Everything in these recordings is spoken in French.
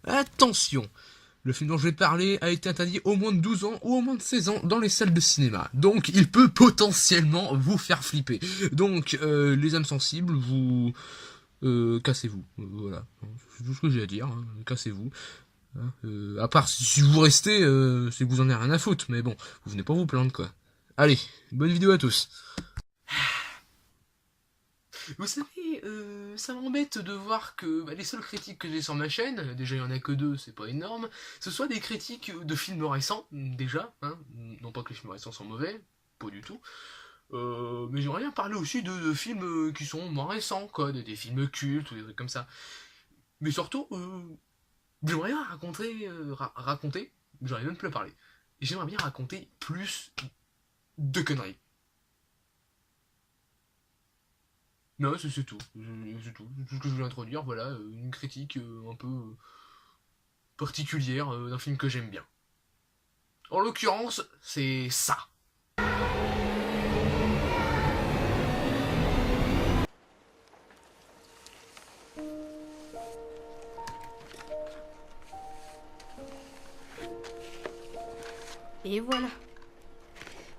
Attention, le film dont je vais parler a été interdit au moins de 12 ans ou au moins de 16 ans dans les salles de cinéma. Donc il peut potentiellement vous faire flipper. Donc les âmes sensibles, vous... cassez-vous. Voilà, c'est tout ce que j'ai à dire. Hein. Cassez-vous. Hein. À part si vous restez, c'est que vous en avez rien à foutre. Mais bon, vous venez pas vous plaindre quoi. Allez, bonne vidéo à tous. Vous savez, ça m'embête de voir que les seules critiques que j'ai sur ma chaîne, déjà il y en a que deux, c'est pas énorme, ce soit des critiques de films récents, déjà, hein, non pas que les films récents sont mauvais, pas du tout, mais j'aimerais bien parler aussi de films qui sont moins récents, quoi, des films cultes ou des trucs comme ça. Mais surtout, j'aimerais bien raconter, j'aurais même plus à parler, j'aimerais bien raconter plus de conneries. Non, c'est tout. C'est tout. C'est tout ce que je voulais introduire. Voilà, une critique un peu particulière d'un film que j'aime bien. En l'occurrence, c'est ça. Et voilà,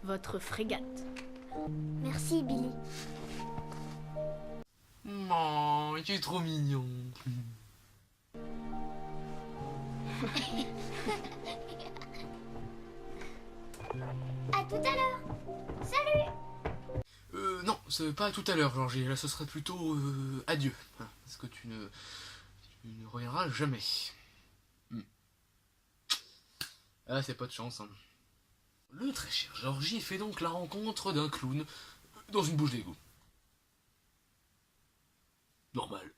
votre frégate. Merci, Billy. Oh, tu es trop mignon. À tout à l'heure. Salut. Non, c'est pas tout à l'heure, Georgie. Là, ce serait plutôt adieu. Hein, parce que tu ne reviendras jamais. Ah, c'est pas de chance. Hein. Le très cher Georgie fait donc la rencontre d'un clown dans une bouche d'égout. Normal.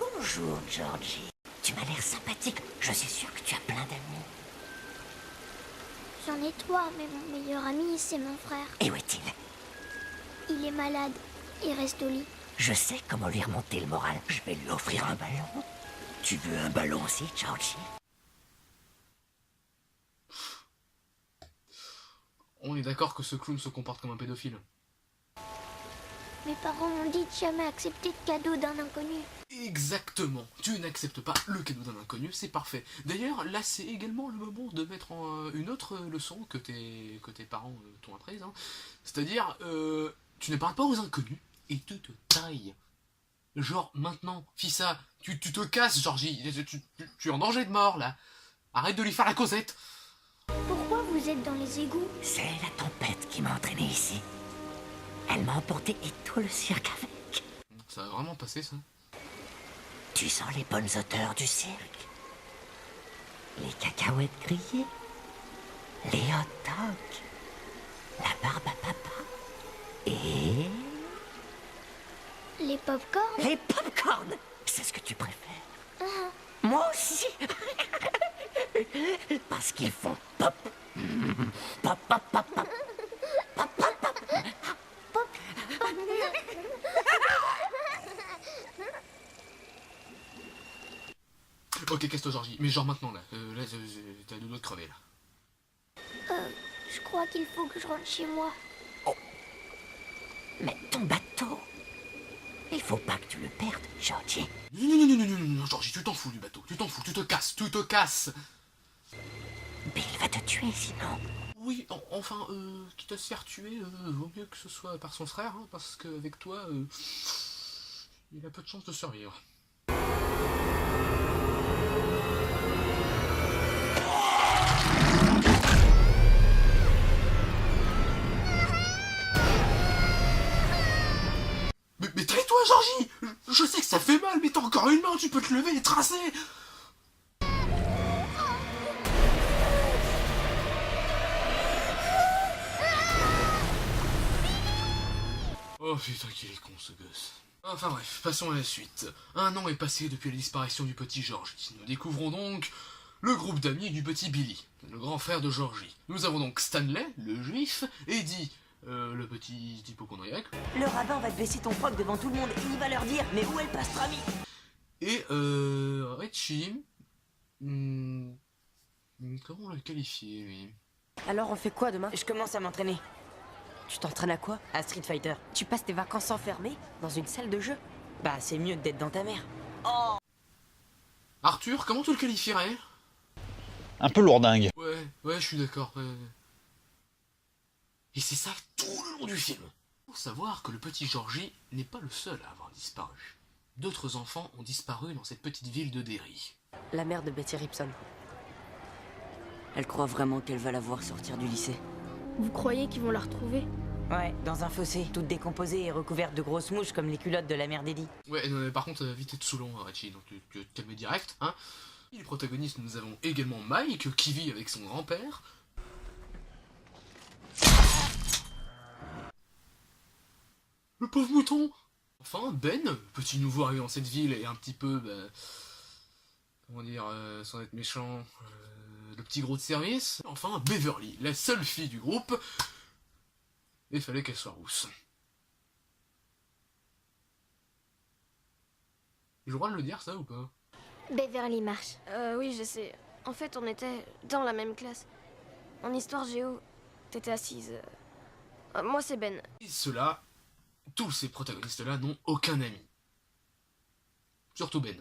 Bonjour, Georgie. Tu m'as l'air sympathique. Je suis sûr que tu as plein d'amis. J'en ai 3, mais mon meilleur ami, c'est mon frère. Et où est-il? Il est malade. Il reste au lit. Je sais comment lui remonter le moral. Je vais lui offrir un ballon. Tu veux un ballon aussi, Georgie? On est d'accord que ce clown se comporte comme un pédophile. Mes parents m'ont dit de jamais accepter de cadeau d'un inconnu. Exactement. Tu n'acceptes pas le cadeau d'un inconnu, c'est parfait. D'ailleurs, là, c'est également le moment de mettre en une autre leçon que tes parents t'ont apprise. Hein. C'est-à-dire, tu ne parles pas aux inconnus et tu te tailles. Genre, maintenant, Fissa, tu te casses, Georgie. Tu es en danger de mort, là. Arrête de lui faire la causette. Pourquoi vous êtes dans les égouts? C'est la tempête qui m'a entraîné ici. Elle m'a emporté et tout le cirque avec. Ça va vraiment passer, ça? Tu sens les bonnes odeurs du cirque? Les cacahuètes grillées? Les hot dogs? La barbe à papa? Et... Les pop-corn? les pop-corn! C'est ce que tu préfères? Moi aussi! Parce qu'ils font pop! Pop, pop, pop, pop! Pop, pop, pop! Ok, casse-toi, Georgie. Mais genre maintenant, là. Là, t'as deux doigts de crever, là. Je crois qu'il faut que je rentre chez moi. Mais ton bateau! Il faut pas que tu le perdes, Georgie. Non, Georgie, tu t'en fous du bateau. Tu t'en fous, tu te casses. Bill va te tuer sinon. Oui, enfin, quitte à se faire tuer, vaut mieux que ce soit par son frère, hein, parce qu'avec toi, il a peu de chances de survivre. Mais tais-toi, Georgie! Je sais que ça fait mal, mais t'as encore une main, tu peux te lever et tracer! Oh putain qu'il est con ce gosse. Enfin bref, passons à la suite. Un an est passé depuis la disparition du petit Georgie. Nous découvrons donc le groupe d'amis du petit Billy, le grand frère de Georgie. Nous avons donc Stanley, le juif, Eddie, le petit hypochondriaque, Le rabbin va te baisser ton froc devant tout le monde et il va leur dire mais où est le pastrami? et Richie. Comment on l'a qualifié lui? Alors on fait quoi demain? Je commence à m'entraîner. Tu t'entraînes à quoi? À Street Fighter. Tu passes tes vacances enfermé dans une salle de jeu? Bah, c'est mieux d'être dans ta mère. Arthur, comment tu le qualifierais? Un peu lourdingue. Ouais, je suis d'accord. Et c'est ça tout le long du film. Faut savoir que le petit Georgie n'est pas le seul à avoir disparu. D'autres enfants ont disparu dans cette petite ville de Derry. La mère de Betty Ripson. Elle croit vraiment qu'elle va la voir sortir du lycée. Vous croyez qu'ils vont la retrouver? Ouais, dans un fossé, toute décomposée et recouverte de grosses mouches comme les culottes de la mère d'Eddie. Ouais, non, mais par contre, vite être saoulant, Richie, donc tu te calmes direct, hein. Les protagonistes, nous avons également Mike, qui vit avec son grand-père. Le pauvre mouton! Enfin, Ben, petit nouveau arrivé dans cette ville et un petit peu, comment dire, sans être méchant, le petit gros de service. Enfin, Beverly, la seule fille du groupe. Et fallait qu'elle soit rousse. J'ai le droit de le dire, ça, ou pas? Beverly marche. Oui, je sais. En fait, on était dans la même classe. En histoire géo, t'étais assise. Moi, c'est Ben. Et ceux-là, tous ces protagonistes-là n'ont aucun ami. Surtout Ben.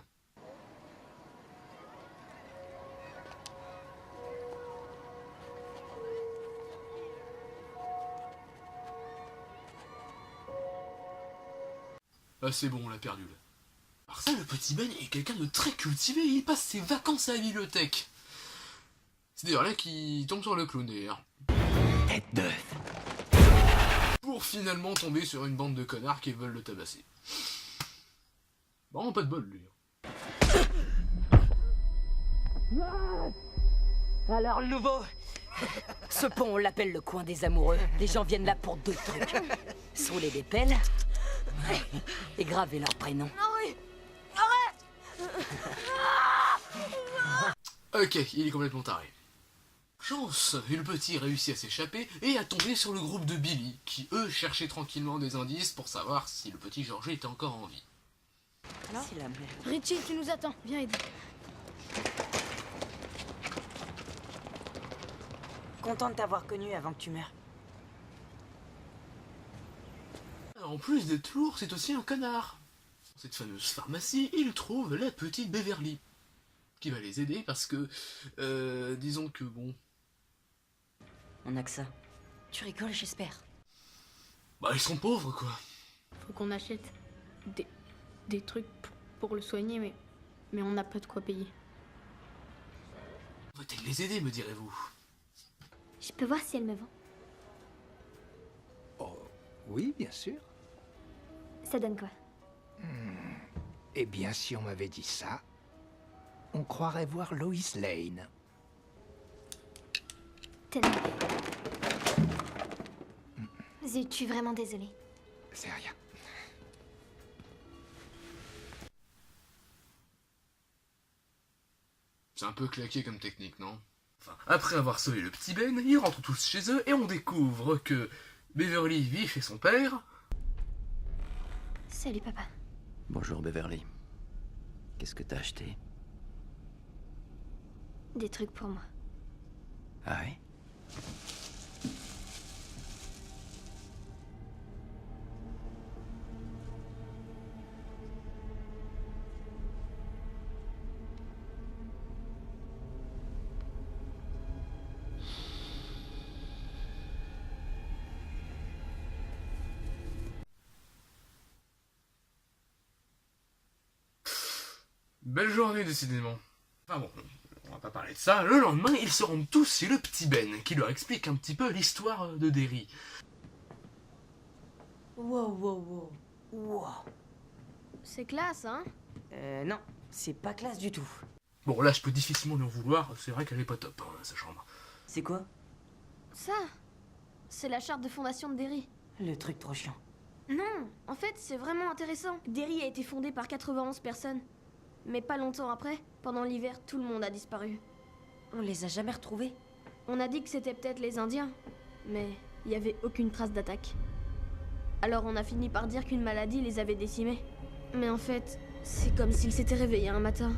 Ah c'est bon, on l'a perdu là. Alors ça, le petit Ben est quelqu'un de très cultivé, il passe ses vacances à la bibliothèque. C'est d'ailleurs là qu'il tombe sur le clown d'ailleurs. Tête d'œuf. Pour finalement tomber sur une bande de connards qui veulent le tabasser. Bon, pas de bol lui. Alors, le nouveau. Ce pont, on l'appelle le coin des amoureux. Les gens viennent là pour deux trucs. Sauler des pelles et graver leur prénom. Ok, il est complètement taré. Chance, le petit réussit à s'échapper et à tomber sur le groupe de Billy, qui eux cherchaient tranquillement des indices pour savoir si le petit Georgie était encore en vie. C'est la merde. Richie, tu nous attends. Viens aider. Content de t'avoir connu avant que tu meurs. En plus d'être lourd, c'est aussi un connard. Dans cette fameuse pharmacie, il trouve la petite Beverly, qui va les aider parce que, disons que bon... On a que ça. Tu rigoles, j'espère. Bah ils sont pauvres quoi. Faut qu'on achète des trucs pour le soigner, mais on n'a pas de quoi payer. Va-t-elle les aider, me direz-vous? Je peux voir si elle me vend. Oh, oui, bien sûr. Ça donne quoi? Eh bien, si on m'avait dit ça, on croirait voir Lois Lane. Tenez. Zut, je suis vraiment désolée. C'est rien. C'est un peu claqué comme technique, non? Enfin, après avoir sauvé le petit Ben, ils rentrent tous chez eux et on découvre que Beverly vit chez son père. Salut papa. Bonjour Beverly. Qu'est-ce que t'as acheté? Des trucs pour moi. Ah oui? Belle journée, décidément. Enfin bon, on va pas parler de ça. Le lendemain, ils se rendent tous chez le petit Ben, qui leur explique un petit peu l'histoire de Derry. Wow. C'est classe, hein? Non, c'est pas classe du tout. Bon, là, je peux difficilement lui en vouloir, c'est vrai qu'elle est pas top, hein, sa chambre. C'est quoi? Ça, c'est la charte de fondation de Derry. Le truc trop chiant. Non, en fait, c'est vraiment intéressant. Derry a été fondé par 91 personnes. Mais pas longtemps après, pendant l'hiver, tout le monde a disparu. On les a jamais retrouvés. On a dit que c'était peut-être les Indiens, mais il n'y avait aucune trace d'attaque. Alors on a fini par dire qu'une maladie les avait décimés. Mais en fait, c'est comme s'ils s'étaient réveillés un matin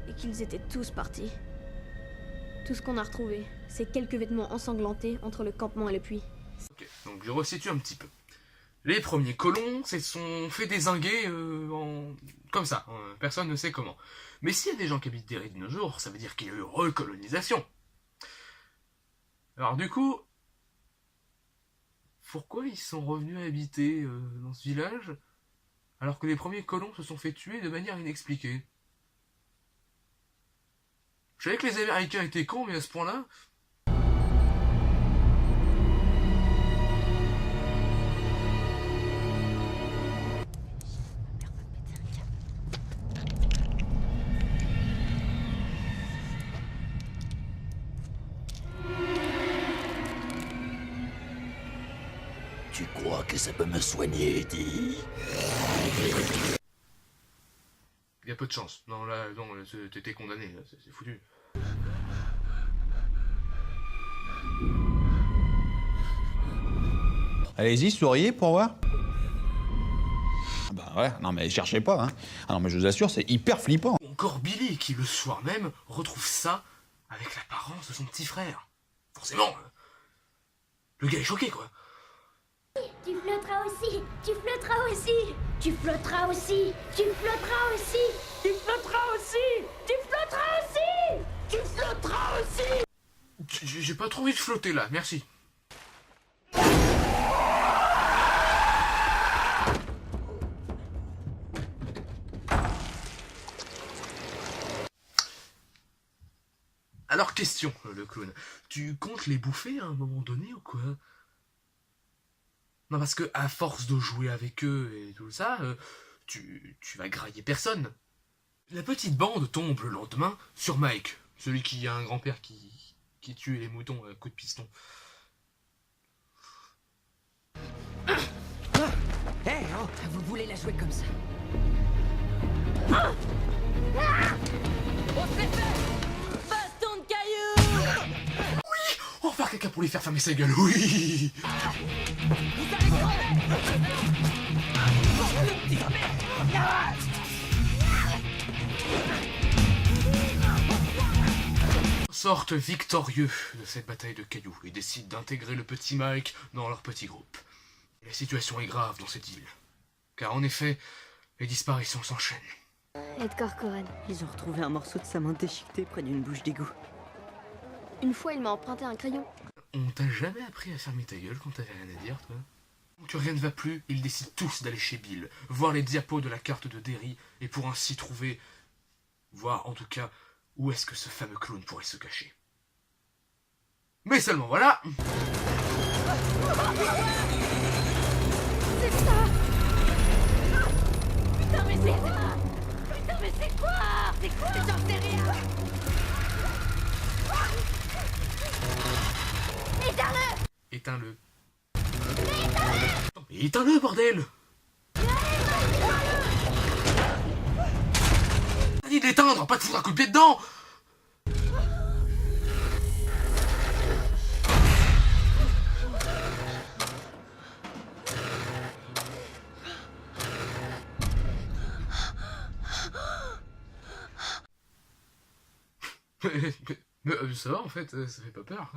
et qu'ils étaient tous partis. Tout ce qu'on a retrouvé, c'est quelques vêtements ensanglantés entre le campement et le puits. Ok, donc je resitue un petit peu. Les premiers colons se sont fait dézinguer comme ça, personne ne sait comment. Mais s'il y a des gens qui habitent Derry de nos jours, ça veut dire qu'il y a eu recolonisation. Alors du coup, pourquoi ils sont revenus habiter dans ce village alors que les premiers colons se sont fait tuer de manière inexpliquée? Je savais que les Américains étaient cons, mais à ce point-là... Tu crois que ça peut me soigner, Eddie? Il y a peu de chance. Non, là, non, t'étais condamné, là, c'est foutu. Allez-y, souriez pour voir. Bah ouais, non mais cherchez pas, hein. Ah non mais je vous assure, c'est hyper flippant. Encore Billy qui, le soir même, retrouve ça avec l'apparence de son petit frère. Forcément, le gars est choqué, quoi. Tu flotteras aussi, tu flotteras aussi, tu flotteras aussi, tu flotteras aussi, tu flotteras aussi, tu flotteras aussi, tu flotteras aussi. J'ai pas trop envie de flotter, là, merci. Alors, question, le clown. Tu comptes les bouffer à un moment donné ou quoi? Non, parce que à force de jouer avec eux et tout ça, tu vas grailler personne. La petite bande tombe le lendemain sur Mike, celui qui a un grand-père qui tue les moutons à coups de piston. Hey, oh, vous voulez la jouer comme ça? On se les fait! Baston de cailloux! Oui! On va faire quelqu'un pour lui faire fermer sa gueule, oui! Vous allez Sortent victorieux de cette bataille de cailloux et décident d'intégrer le petit Mike dans leur petit groupe. La situation est grave dans cette île, car en effet, les disparitions s'enchaînent. Edgar Coren. Ils ont retrouvé un morceau de sa main déchiquetée près d'une bouche d'égout. Une fois, il m'a emprunté un crayon. On t'a jamais appris à fermer ta gueule quand t'avais rien à dire, toi? Que rien ne va plus, ils décident tous d'aller chez Bill, voir les diapos de la carte de Derry, et pour ainsi trouver, voir en tout cas, où est-ce que ce fameux clown pourrait se cacher. Mais seulement voilà. C'est ça. Putain mais c'est quoi? Putain mais c'est quoi? C'est quoi? J'en sais rien. Éteins-le. Éteins-le. Mais éteins-le, bordel! T'as dit de l'éteindre, pas de foutre un coup de pied dedans! Mais ça va en fait, ça fait pas peur.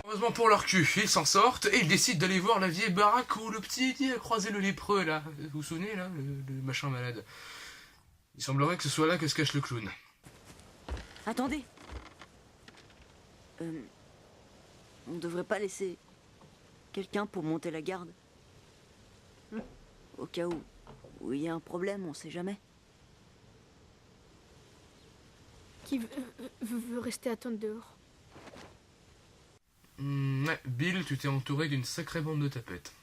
Heureusement pour leur cul, ils s'en sortent et ils décident d'aller voir la vieille baraque où le petit Eddie a croisé le lépreux là. Vous vous souvenez là, le machin malade. Il semblerait que ce soit là que se cache le clown. Attendez. On devrait pas laisser quelqu'un pour monter la garde. Au cas où il y a un problème, on sait jamais. Qui veut rester attendre dehors? Ouais, Bill, tu t'es entouré d'une sacrée bande de tapettes.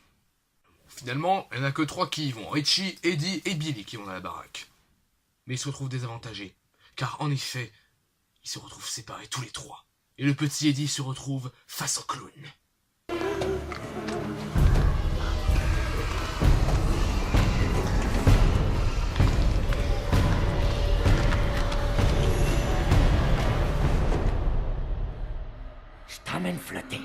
Finalement, il n'y en a que 3 qui y vont. Richie, Eddie et Billy qui vont à la baraque. Mais ils se retrouvent désavantagés. Car en effet, ils se retrouvent séparés tous les 3. Et le petit Eddie se retrouve face au clown. Je t'emmène flotter.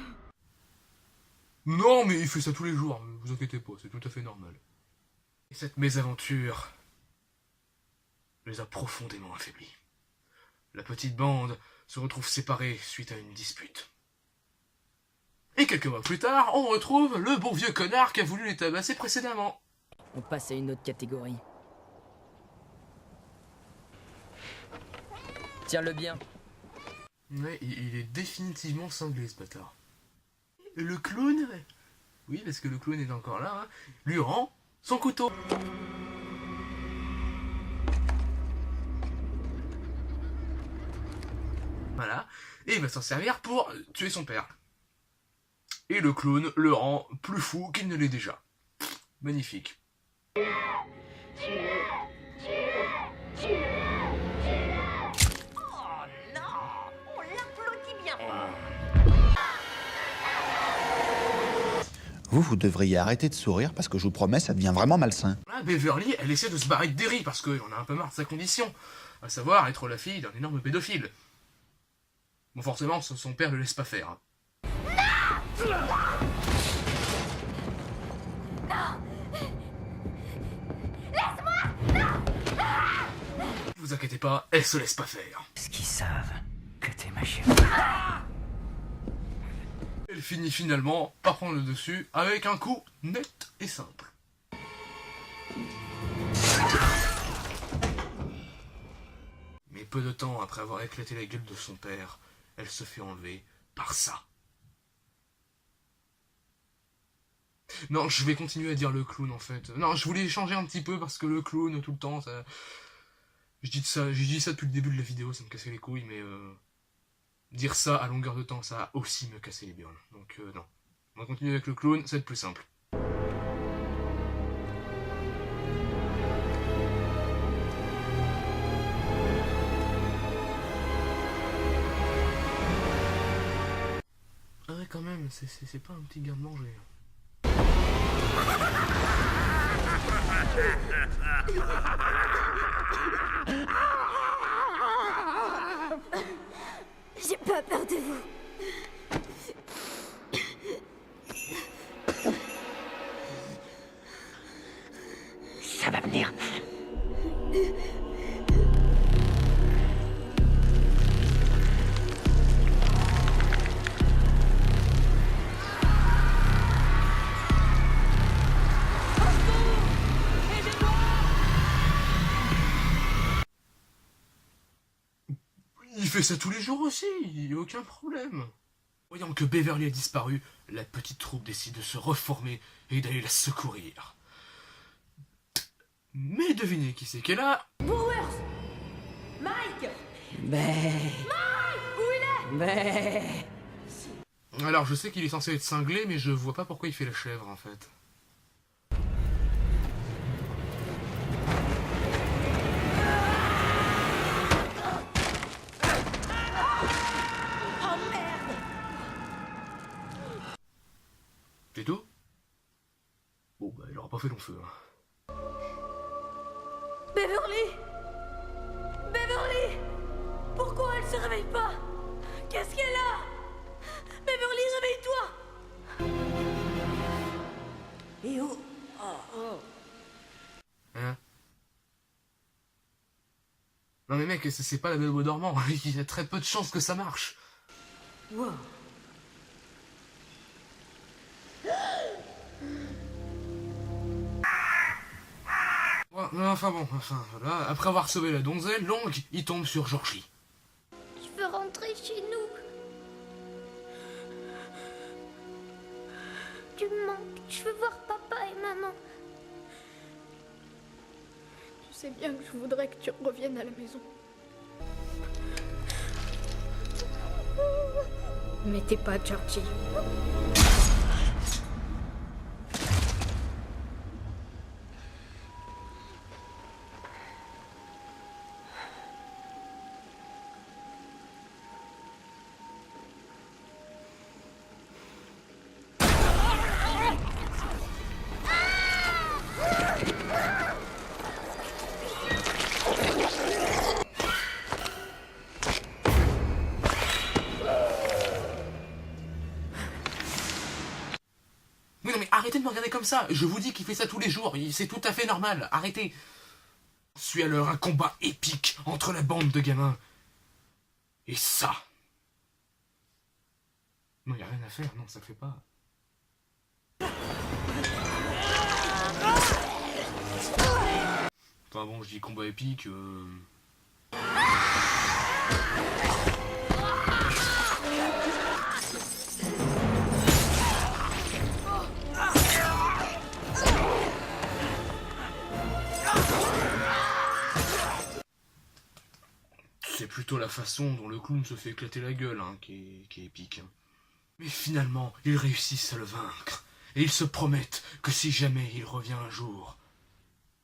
Non, mais il fait ça tous les jours, ne vous inquiétez pas, c'est tout à fait normal. Et cette mésaventure les a profondément affaiblis. La petite bande se retrouve séparée suite à une dispute. Et quelques mois plus tard, on retrouve le bon vieux connard qui a voulu les tabasser précédemment. On passe à une autre catégorie. Tiens-le bien. Ouais, il est définitivement cinglé ce bâtard. Et le clown, oui, parce que le clown est encore là, hein, lui rend son couteau. Voilà, et il va s'en servir pour tuer son père. Et le clown le rend plus fou qu'il ne l'est déjà. Magnifique. Vous devriez arrêter de sourire parce que je vous promets, ça devient vraiment malsain. Là, Beverly, elle essaie de se barrer de Derry parce qu'on a un peu marre de sa condition. À savoir être la fille d'un énorme pédophile. Bon, forcément, son père ne le laisse pas faire. Vous inquiétez pas, elle se laisse pas faire. Est-ce qu'ils savent que t'es ma chérie? Elle finit finalement par prendre le dessus avec un coup net et simple. Mais peu de temps après avoir éclaté la gueule de son père, elle se fait enlever par ça. Non, je vais continuer à dire le clown en fait. Non, je voulais changer un petit peu parce que le clown tout le temps, ça... J'ai dit ça depuis le début de la vidéo, ça me cassait les couilles, mais dire ça à longueur de temps, ça a aussi me cassé les burnes. Donc non. On va continuer avec le clown, ça va être plus simple. Ah ouais, quand même, c'est pas un petit garde-manger. J'ai pas peur de vous. Ça va venir. Il fait ça tous les jours aussi, il n'y a aucun problème. Voyant que Beverly a disparu, la petite troupe décide de se reformer et d'aller la secourir. Mais devinez qui c'est qu'elle a. Bowers! Mike! Mike! Où il est? Alors je sais qu'il est censé être cinglé, mais je vois pas pourquoi il fait la chèvre en fait. C'est tout? Bon bah elle aura pas fait long feu. Hein. Beverly! Beverly! Pourquoi elle se réveille pas? Qu'est-ce qu'elle a? Beverly, réveille-toi! Et où? Hein? Non mais mec, c'est pas la belle au bois dormant, il y a très peu de chances que ça marche. Wow. Enfin bon, voilà. Après avoir sauvé la donzelle, Long, il tombe sur Georgie. Je veux rentrer chez nous. Tu me manques. Je veux voir papa et maman. Je sais bien que je voudrais que tu reviennes à la maison. Mais t'es pas Georgie. comme ça. Je vous dis qu'il fait ça tous les jours. C'est tout à fait normal. Arrêtez. Suit alors un combat épique entre la bande de gamins. Et ça. Non, y a rien à faire. Non, ça fait pas. Enfin bon, je dis combat épique. C'est plutôt la façon dont le clown se fait éclater la gueule hein, qui est épique. Hein. Mais finalement, ils réussissent à le vaincre. Et ils se promettent que si jamais il revient un jour,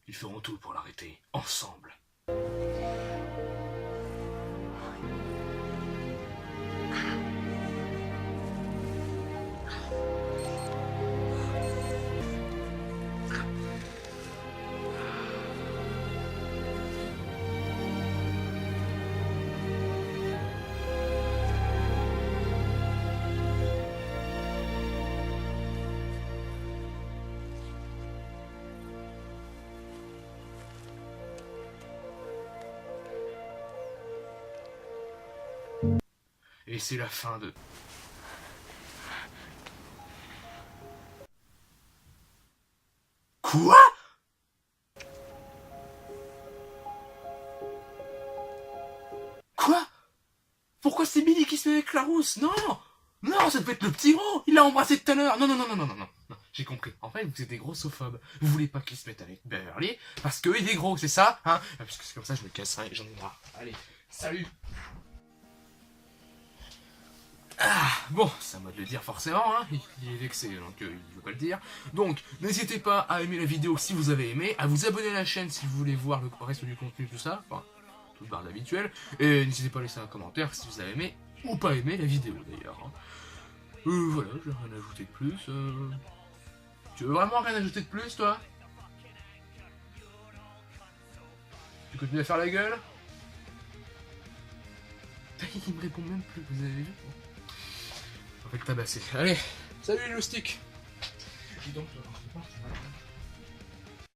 ils feront tout pour l'arrêter, ensemble. Et c'est la fin de... Quoi? Quoi? Pourquoi c'est Billy qui se met avec la rousse? Non! Non, ça peut être le petit gros! Il l'a embrassé tout à l'heure! Non, non, non, non, non, non, non. Non, j'ai compris. En fait, vous êtes des grossophobes. Vous voulez pas qu'il se mette avec Beverly parce qu'il est gros, c'est ça? Hein? Parce que c'est comme ça, je me casserai, j'en ai marre. Allez, salut! Ah, bon, c'est à moi de le dire forcément, hein, il est vexé, donc il veut pas le dire. Donc, n'hésitez pas à aimer la vidéo si vous avez aimé, à vous abonner à la chaîne si vous voulez voir le reste du contenu, tout ça, enfin, toute barre habituelle, et n'hésitez pas à laisser un commentaire si vous avez aimé ou pas aimé la vidéo d'ailleurs. Hein. Voilà, j'ai rien à ajouter de plus. Tu veux vraiment rien ajouter de plus, toi? Tu continues à faire la gueule? Il me répond même plus, vous avez vu? On va le tabasser. Allez, salut les loustiques. Dis donc,